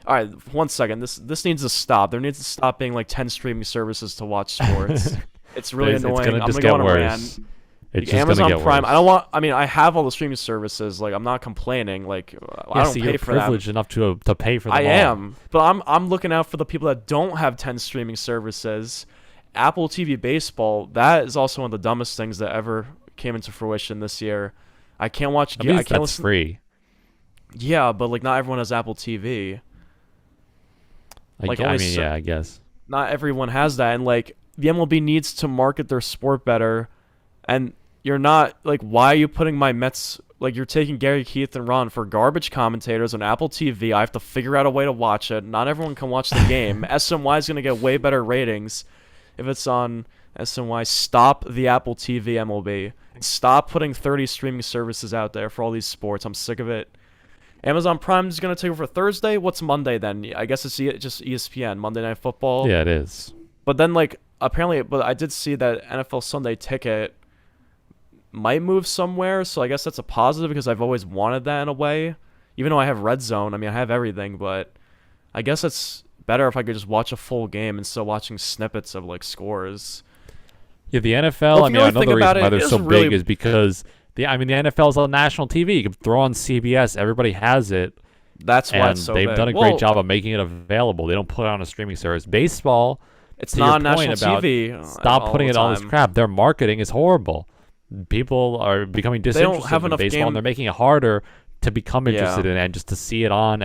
right, 1 second. This needs to stop. There needs to stop being like 10 streaming services to watch sports. It's really annoying. It's gonna I'm just gonna go get on a worse. rant. It's Like, just Amazon gonna get Prime. worse. I have all the streaming services. Like, I'm not complaining. Like, I don't see, pay you're for them. privileged enough to pay for them. I all. am, but I'm looking out for the people that don't have 10 streaming services. Apple TV Baseball, that is also one of the dumbest things that ever came into fruition this year. I can't watch. At least I can't that's listen. free. Yeah, but like not everyone has Apple TV. Like, I mean, yeah, I guess. Not everyone has that, and like the MLB needs to market their sport better. And you're not like, why are you putting my Mets? Like, you're taking Gary, Keith, and Ron for garbage commentators on Apple TV. I have to figure out a way to watch it. Not everyone can watch the game. SNY is gonna get way better ratings if it's on SNY. Stop the Apple TV MLB. Stop putting 30 streaming services out there for all these sports. I'm sick of it. Amazon Prime is going to take over Thursday. What's Monday then? I guess it's just ESPN, Monday Night Football. Yeah, it is. But then, like, apparently, but I did see that NFL Sunday Ticket might move somewhere, so I guess that's a positive because I've always wanted that in a way. Even though I have Red Zone, I mean, I have everything, but I guess it's better if I could just watch a full game instead of watching snippets of, like, scores. Yeah, the NFL, Well, I mean, another reason why they're so really big is because the NFL is on national TV. You can throw on CBS. Everybody has it. That's why and it's so they've big. done a great job of making it available. They don't put it on a streaming service. Baseball, it's to not your on point national about TV. stop putting it on this crap. Their marketing is horrible. People are becoming disinterested don't have in enough baseball, and they're making it harder to become interested in it and just to see it on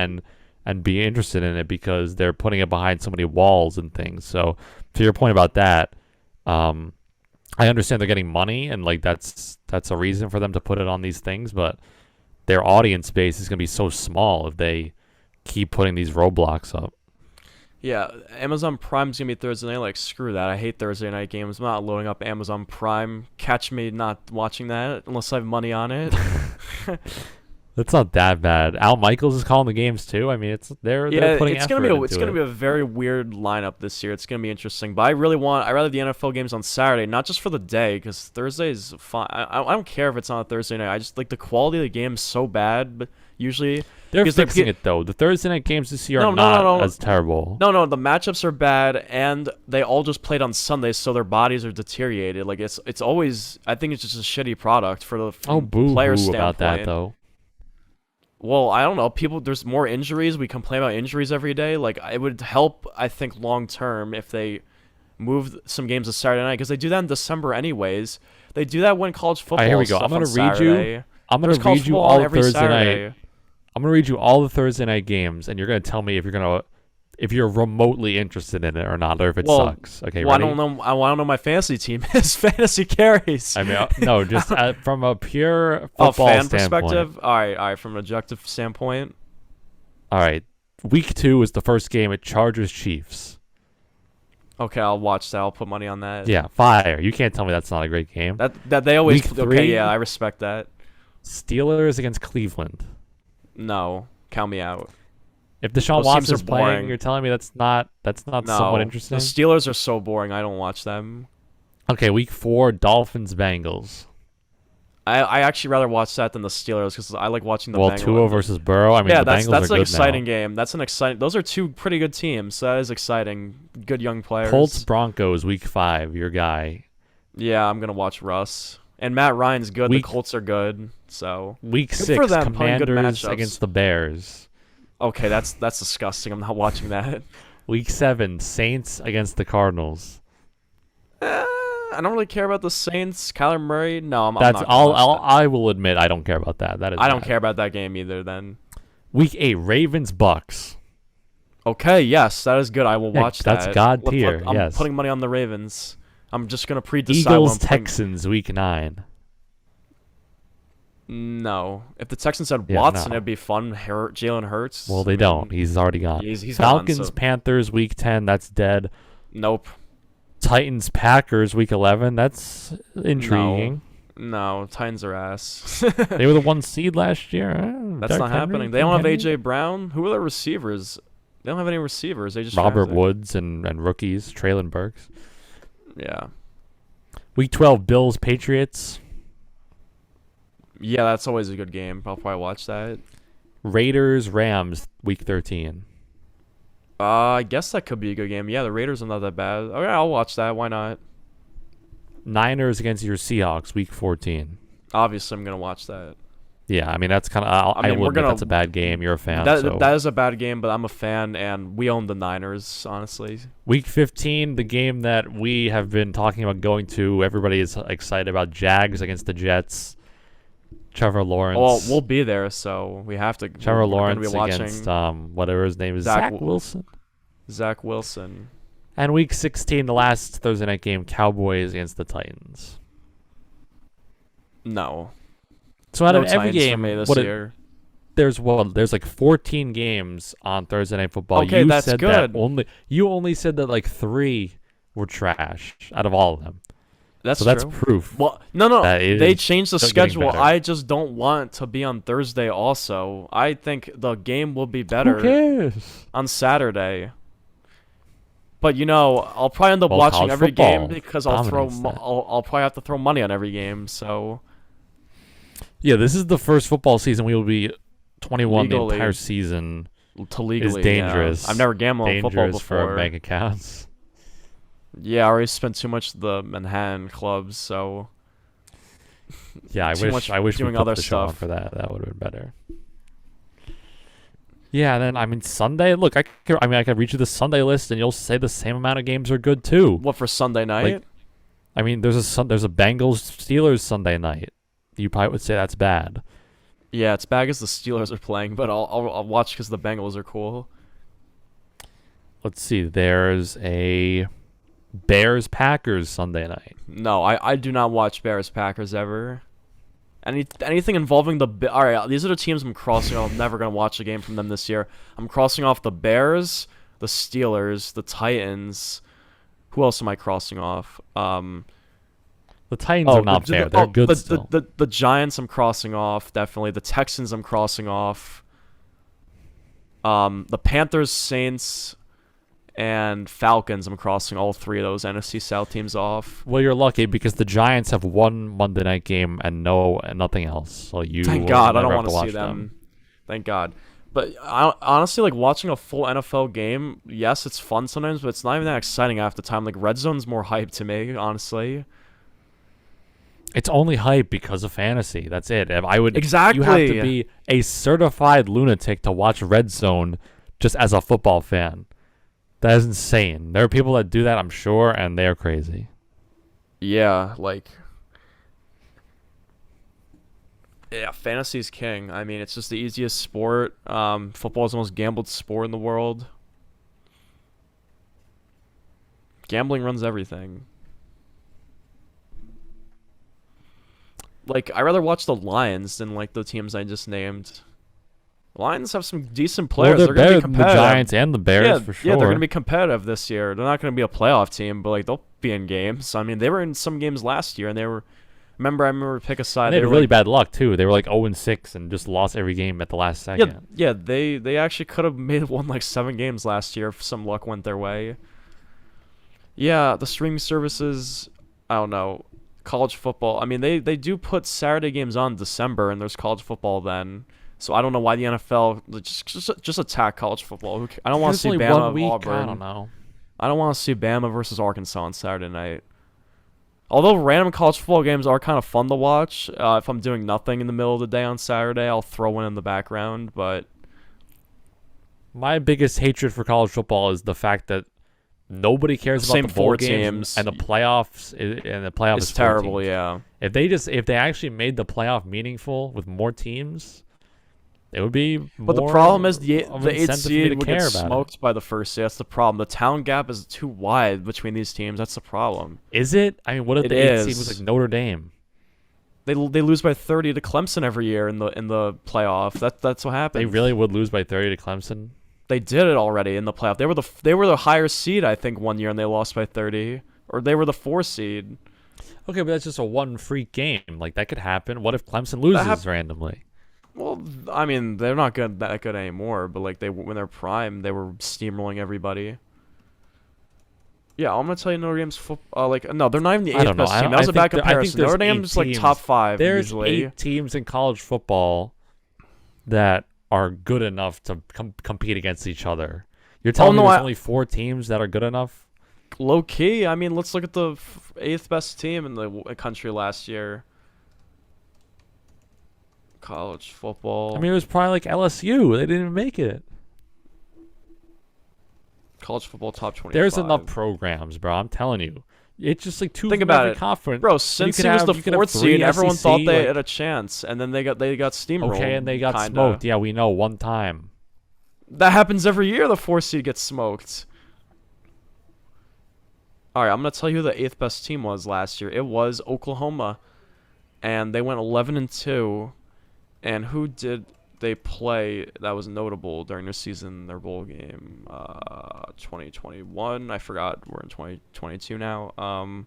and be interested in it because they're putting it behind so many walls and things. So to your point about that, I understand they're getting money and like that's a reason for them to put it on these things, but their audience base is going to be so small if they keep putting these roadblocks up. Yeah, Amazon Prime's going to be Thursday night. Like, screw that. I hate Thursday night games. I'm not loading up Amazon Prime. Catch me not watching that unless I have money on it. That's not that bad. Al Michaels is calling the games too. I mean, they're putting it's effort gonna be into it's gonna it. be a very weird lineup this year. It's gonna be interesting, but I rather the NFL games on Saturday, not just for the day, because Thursday is fine. I don't care if it's on a Thursday night. I just like the quality of the game is so bad, but usually they're fixing it though. The Thursday night games this year are not as terrible. No, the matchups are bad, and they all just played on Sundays, so their bodies are deteriorated. Like it's always, I think it's just a shitty product for the player standpoint. About that though. Well, I don't know. There's more injuries. We complain about injuries every day. Like, it would help, I think, long term if they moved some games to Saturday night, because they do that in December anyways. They do that when college football. Here we go. I'm gonna read you all the Thursday night. I'm gonna read you all the Thursday night games, and you're gonna tell me if you're remotely interested in it or not, or if it sucks. Okay, well, ready? I don't know my fantasy team is. Fantasy carries. I mean, no, just from a pure football fan standpoint. Perspective. All right, from an objective standpoint. All right, week 2 is the first game at Chargers Chiefs. Okay, I'll watch that. I'll put money on that. Yeah, fire! You can't tell me that's not a great game. That they always. Week 3, okay, yeah, I respect that. Steelers against Cleveland. No, count me out. If Deshaun Watson's playing, you're telling me that's not somewhat interesting? The Steelers are so boring. I don't watch them. Okay, week 4, Dolphins Bengals. I actually rather watch that than the Steelers because I like watching the Bengals. Tua versus Burrow. I mean, the Bengals that's are an good exciting now. game. That's an exciting. Those are two pretty good teams. So that is exciting. Good young players. Colts Broncos week 5. Your guy. Yeah, I'm gonna watch Russ. And Matt Ryan's good. The Colts are good. So week 6, for them, Commanders against the Bears. Okay, that's disgusting. I'm not watching that. Week 7, Saints against the Cardinals. I don't really care about the Saints. Kyler Murray. No, I'm that's not all. I will admit I don't care about that. That is. I don't care about that game either. Then. Week 8, Ravens Bucks. Okay, yes, that is good. I will watch that. That's God tier. I'm putting money on the Ravens. I'm just gonna decide. Eagles Texans week 9. No, if the Texans had Watson, it'd be fun. Jalen Hurts. Well, they don't. He's already gone. He's Falcons gone, so. Panthers week 10. That's dead. Nope. Titans Packers week 11. That's intriguing. No, Titans are ass. They were the 1 seed last year. That's not happening. They don't have AJ Brown. Who are their receivers? They don't have any receivers. They just Robert Woods and rookies. Traylon Burks. Yeah. Week 12, Bills Patriots. Yeah, that's always a good game. I'll probably watch that. Raiders Rams week 13. I guess that could be a good game. Yeah, the Raiders are not that bad. Okay, I'll watch that. Why not? Niners against your Seahawks week 14. Obviously, I'm gonna watch that. Yeah, I mean that's kind of. I will admit that's a bad game. You're a fan. That is a bad game, but I'm a fan, and we own the Niners. Honestly. Week 15, the game that we have been talking about going to. Everybody is excited about. Jags against the Jets. Trevor Lawrence. Well, we'll be there, so we have to. Trevor Lawrence against whatever his name is, Zach Wilson. Zach Wilson. And week 16, the last Thursday night game, Cowboys against the Titans. No. So out of every game, there's like 14 games on Thursday Night Football. Okay, that's good. You only said that like 3 were trash out of all of them. That's proof. Well, no. They changed the schedule. I just don't want to be on Thursday also. I think the game will be better on Saturday. But I'll probably end up watching every game because I'll probably have to throw money on every game, so yeah, this is the first football season we will be 21 legally, the entire season. To legally, is dangerous. Yeah. I've never gambled on football before. For bank accounts. Yeah, I already spent too much at the Manhattan clubs, so yeah, I wish doing we put other the show on stuff for that. That would have been better. Yeah, then Sunday. Look, I could read you the Sunday list, and you'll say the same amount of games are good too. What for Sunday night? There's a Bengals Steelers Sunday night. You probably would say that's bad. Yeah, it's bad as the Steelers are playing, but I'll watch because the Bengals are cool. Let's see. There's a Bears Packers Sunday night. No, I do not watch Bears Packers ever. Anything involving all right, these are the teams I'm crossing off. I'm never gonna watch a game from them this year. I'm crossing off the Bears, the Steelers, the Titans. Who else am I crossing off? The Titans are not fair. They're good still. The Giants I'm crossing off, definitely. The Texans I'm crossing off. The Panthers, Saints, and Falcons I'm crossing all 3 of those NFC South teams off. Well, you're lucky because the Giants have one Monday night game and nothing else. So Thank God, I don't want to see them. Thank God. But honestly, like watching a full NFL game, yes, it's fun sometimes, but it's not even that exciting half the time. Like Red Zone's more hype to me, honestly. It's only hype because of fantasy. That's it. Exactly. You have to be a certified lunatic to watch Red Zone just as a football fan. That is insane. There are people that do that, I'm sure, and they're crazy. Yeah, fantasy's king. I mean, it's just the easiest sport. Football is the most gambled sport in the world. Gambling runs everything. I'd rather watch the Lions than the teams I just named. The Lions have some decent players. Well, they're going to be competitive. The Giants and the Bears for sure. Yeah, they're going to be competitive this year. They're not going to be a playoff team, but they'll be in games. I mean, they were in some games last year, and they were. I remember pick a side. And they had really bad luck too. They were 0-6 and just lost every game at the last second. Yeah. They actually could have won 7 games last year if some luck went their way. Yeah, the streaming services. I don't know. College football. I mean, they do put Saturday games on in December, and there's college football then. So I don't know why the NFL just attack college football. I don't want to see Bama Auburn. I don't know. I don't want to see Bama versus Arkansas on Saturday night. Although random college football games are kind of fun to watch. If I'm doing nothing in the middle of the day on Saturday, I'll throw one in the background. But my biggest hatred for college football is the fact that nobody cares about the bowl games and the playoffs. And the playoffs is terrible. Yeah. If they actually made the playoff meaningful with more teams, it would be more. But the problem is the 8th seed would get smoked by the first seed. That's the problem. The talent gap is too wide between these teams. That's the problem. Is it? I mean, what if the 8th seed was Notre Dame? They lose by 30 to Clemson every year in the playoff. That's what happens. They really would lose by 30 to Clemson. They did it already in the playoff. They were the higher seed, I think, one year, and they lost by 30. Or they were the 4 seed. Okay, but that's just a one freak game. That could happen. What if Clemson loses randomly? Well, I mean, they're not that good anymore. But when they're prime, they were steamrolling everybody. Yeah, I'm gonna tell you Notre Dame's football. No, they're not even the I eighth don't know. best team. That was a bad comparison. Notre Dame's like top 5 There's usually. 8 teams in college football that are good enough to compete against each other. You're telling me there's only 4 teams that are good enough? Low key. I mean, let's look at the 8th best team in the country last year. College football. I mean, it was probably like LSU. They didn't even make it. College football top 25. There's enough programs, bro. I'm telling you. It's just like 2 Think from about every it. conference. Bro, since he was the 4th seed, everyone SEC, thought they had a chance, and then they got steamrolled. Okay, and they got kinda. smoked. Yeah, we know, one time. That happens every year. The 4th seed gets smoked. All right, I'm gonna tell you who the 8th best team was last year. It was Oklahoma, and they went 11-2. And who did they play that was notable during their season, their bowl game? 2021. I forgot. We're in 2022 now.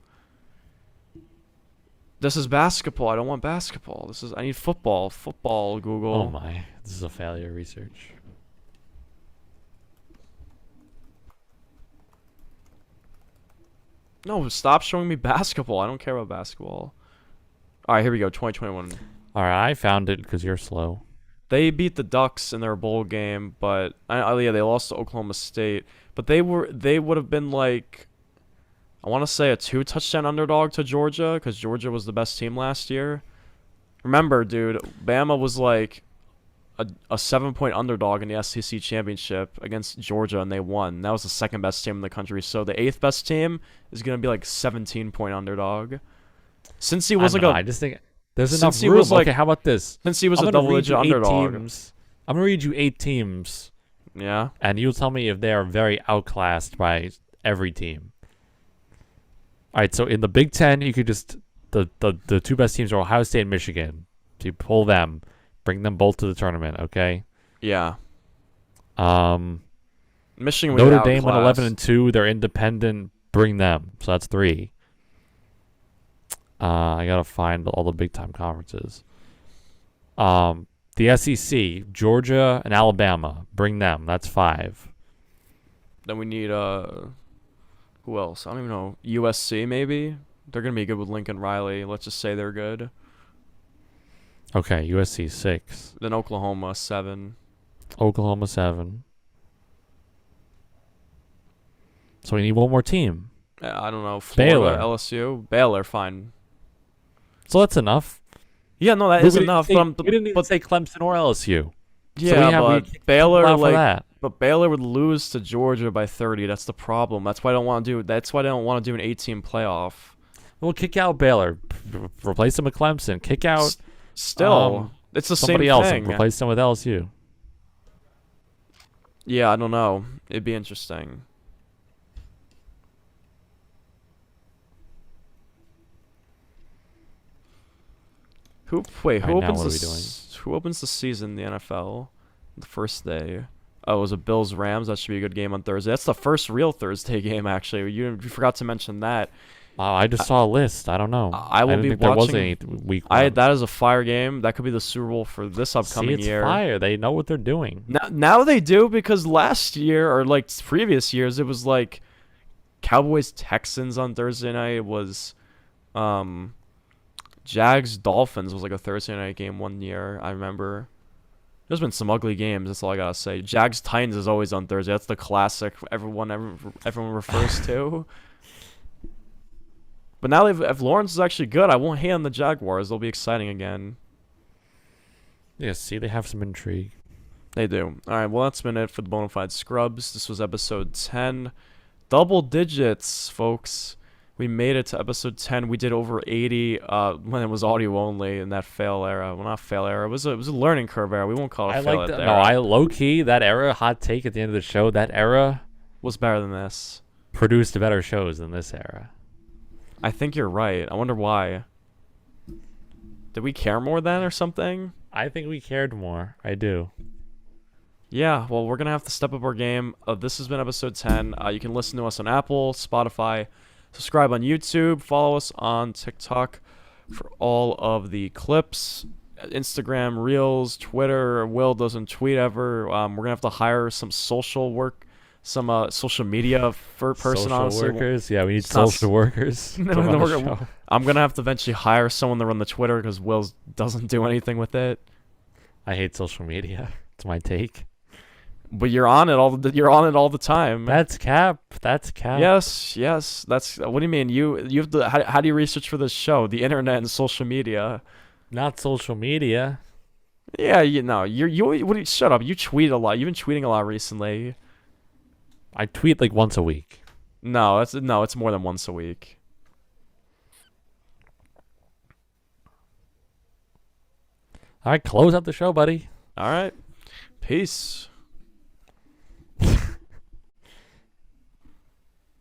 This is basketball. I don't want basketball. I need football. Football, Google. Oh my. This is a failure research. No, stop showing me basketball. I don't care about basketball. All right, here we go. 2021. All right, I found it because you're slow. They beat the Ducks in their bowl game, but yeah, they lost to Oklahoma State. But they would have been like, I want to say a 2-touchdown underdog to Georgia because Georgia was the best team last year. Remember, dude, Bama was like a 7-point underdog in the SEC championship against Georgia, and they won. That was the 2nd best team in the country. So the 8th best team is gonna be like 17-point underdog. Since he was I just think there's enough room. Okay, how about this? Since he was a double-digit underdog. I'm gonna read you 8 teams. Yeah. And you'll tell me if they are very outclassed by every team. All right, so in the Big Ten, you could just the 2 best teams are Ohio State and Michigan. So you pull them, bring them both to the tournament. Okay. Yeah. Michigan. Notre Dame went 11-2. They're independent. Bring them. So that's 3. I gotta find all the big time conferences. The SEC, Georgia and Alabama, bring them. That's 5. Then we need who else? I don't even know. USC maybe. They're gonna be good with Lincoln Riley. Let's just say they're good. Okay, USC 6. Then Oklahoma 7. Oklahoma 7. So we need one more team. I don't know. Florida, Baylor. LSU, Baylor, fine. So that's enough. Yeah, no, that is enough. We didn't even say Clemson or LSU. Yeah, but Baylor that. But Baylor would lose to Georgia by 30. That's the problem. That's why I don't want to do. That's why I don't want to do an 8-team playoff. Well, kick out Baylor, replace them with Clemson. Kick out still. It's the somebody same else thing. And replace them with LSU. Yeah, I don't know. It'd be interesting. Who opens the season in the NFL? The first day. Oh, it was a Bills Rams. That should be a good game on Thursday. That's the first real Thursday game, actually. You forgot to mention that. I just saw a list. I don't know. I will be watching. There was any week 1. That is a fire game. That could be the Super Bowl for this upcoming year. It's fire. They know what they're doing. Now they do, because last year or like previous years it was like Cowboys Texans on Thursday night. It was Jags Dolphins was like a Thursday night game one year. I remember. There's been some ugly games. That's all I gotta say. Jags Titans is always on Thursday. That's the classic everyone refers to. But now if Lawrence is actually good, I won't hate on the Jaguars. They'll be exciting again. Yeah, see, they have some intrigue. They do. All right, well, that's been it for the Bona Fide Scrubs. This was episode 10. Double digits, folks. We made it to episode 10. We did over 80 when it was audio only in that fail era. Well, not fail era. It was a learning curve era. We won't call it fail era. No, I low-key, that era, hot take at the end of the show, that era was better than this. Produced better shows than this era. I think you're right. I wonder why. Did we care more then or something? I think we cared more. I do. Yeah, well, we're going to have to step up our game. This has been episode 10. You can listen to us on Apple, Spotify, subscribe on YouTube, follow us on TikTok for all of the clips, Instagram, Reels, Twitter. Will doesn't tweet ever. We're going to have to hire some social work social media person. Social honestly, workers. Yeah, we need It's not social workers. No, to run no, the we're gonna- show. I'm gonna have to eventually hire someone to run the Twitter because Will doesn't do anything with it. I hate social media. It's my take. But you're on it all the time. That's cap. That's cap. Yes. That's what do you mean? You have to. How do you research for this show? The internet and social media. Not social media. Yeah, shut up. You tweet a lot. You've been tweeting a lot recently. I tweet like once a week. No, it's more than once a week. All right, close out the show, buddy. All right. Peace.